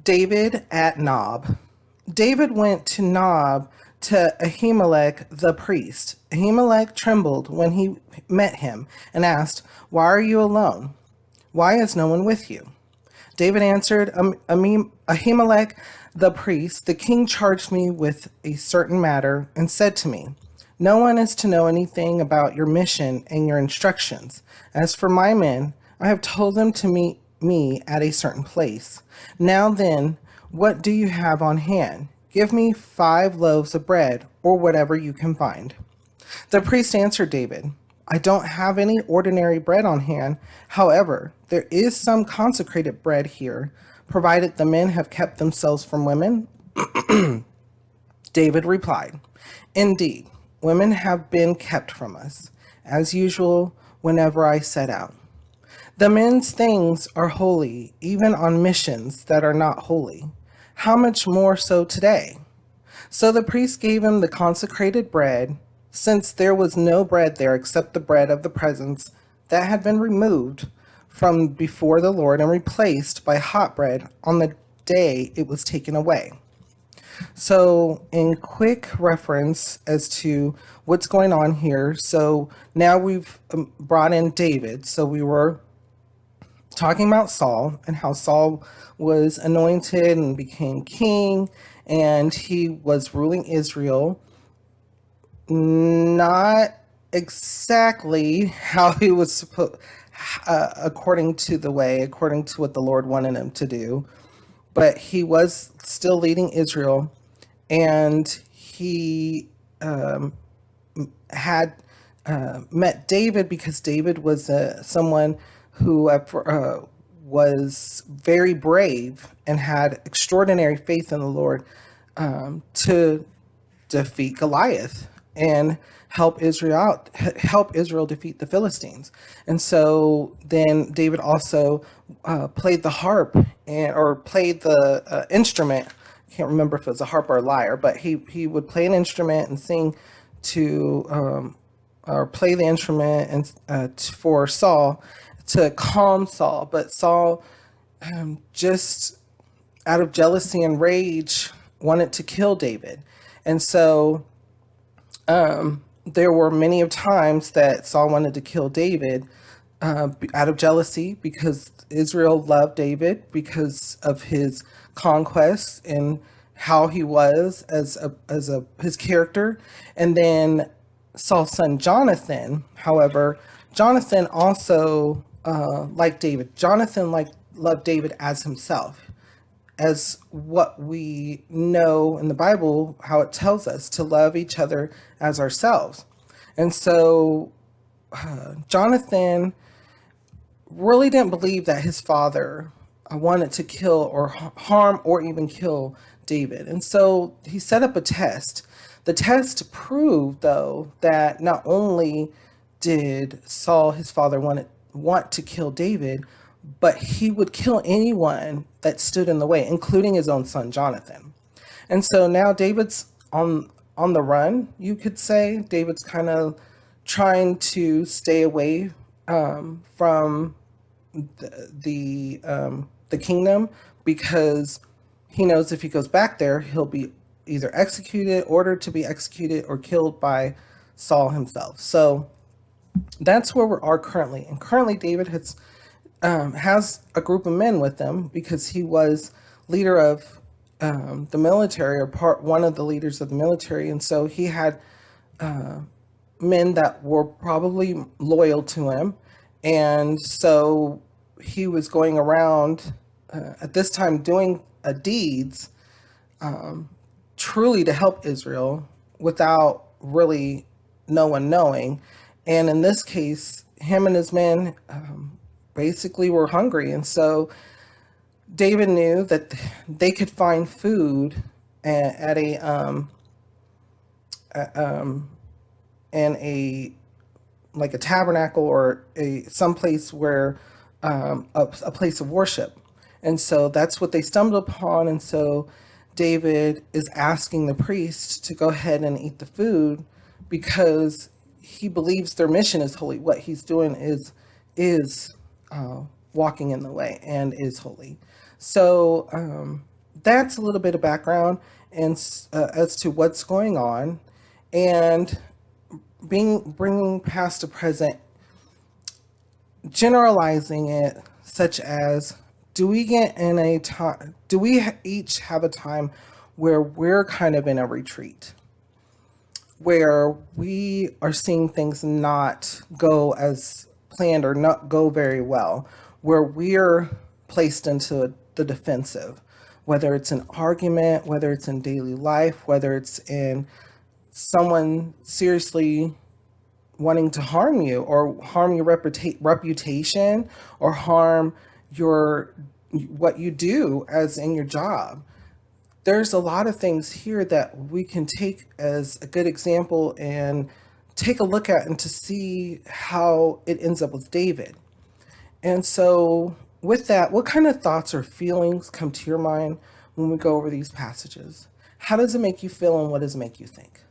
David at Nob. David went to Nob to Ahimelech the priest. Ahimelech trembled when he met him and asked, "Why are you alone? Why is no one with you?" David answered, Ahimelech the priest, "The king charged me with a certain matter and said to me, 'No one is to know anything about your mission and your instructions. As for my men, I have told them to meet me at a certain place. Now then, what do you have on hand? Give me 5 loaves of bread, or whatever you can find." The priest answered David, "I don't have any ordinary bread on hand. However, there is some consecrated bread here, provided the men have kept themselves from women." David replied, "Indeed, women have been kept from us, as usual whenever I set out. The men's things are holy, even on missions that are not holy. How much more so today?" So the priest gave him the consecrated bread, since there was no bread there except the bread of the presence that had been removed from before the Lord and replaced by hot bread on the day it was taken away. So, in quick reference as to what's going on here, so now we've brought in David. So, we were talking about Saul and how Saul was anointed and became king, and he was ruling Israel. Not exactly how he was supposed, according to what the Lord wanted him to do, but he was still leading Israel, and he had met David because David was someone who was very brave and had extraordinary faith in the Lord to defeat Goliath and help Israel defeat the Philistines. And so then David also played the harp or played the instrument. I can't remember if it was a harp or a lyre, but he would play an instrument and sing to or play the instrument and for Saul to calm Saul. But Saul, just out of jealousy and rage, wanted to kill David. And so there were many of times that Saul wanted to kill David out of jealousy, because Israel loved David because of his conquests and how he was as a his character. And then Saul's son Jonathan, however, Jonathan also liked David. Jonathan loved David as himself, as what we know in the Bible, how it tells us to love each other as ourselves. And so Jonathan really didn't believe that his father wanted to kill or harm or even kill David. And so he set up a test. The test proved, though, that not only did Saul, his father, want to kill David, but he would kill anyone that stood in the way, including his own son Jonathan. And so now David's on the run, you could say. David's kind of trying to stay away from the kingdom, because he knows if he goes back there, he'll be either executed, ordered to be executed, or killed by Saul himself. So that's where we are currently. And currently, David has a group of men with him because he was leader of the military, or part one of the leaders of the military, and so he had men that were probably loyal to him, and so he was going around at this time doing deeds truly to help Israel without really no one knowing. And in this case, him and his men basically were hungry. And so David knew that they could find food at in a like a tabernacle or a someplace where a place of worship. And so that's what they stumbled upon. And so David is asking the priest to go ahead and eat the food because he believes their mission is holy. What he's doing is walking in the way and is holy. So that's a little bit of background and as to what's going on, and being bringing past to present, generalizing it, such as, do we get in a time? Do we each have a time where we're kind of in a retreat, where we are seeing things not go as planned or not go very well, where we're placed into the defensive, whether it's an argument, whether it's in daily life, whether it's in someone seriously wanting to harm you or harm your reputation or harm your what you do as in your job. There's a lot of things here that we can take as a good example and take a look at and to see how it ends up with David. And so, with that, what kind of thoughts or feelings come to your mind when we go over these passages? How does it make you feel and what does it make you think?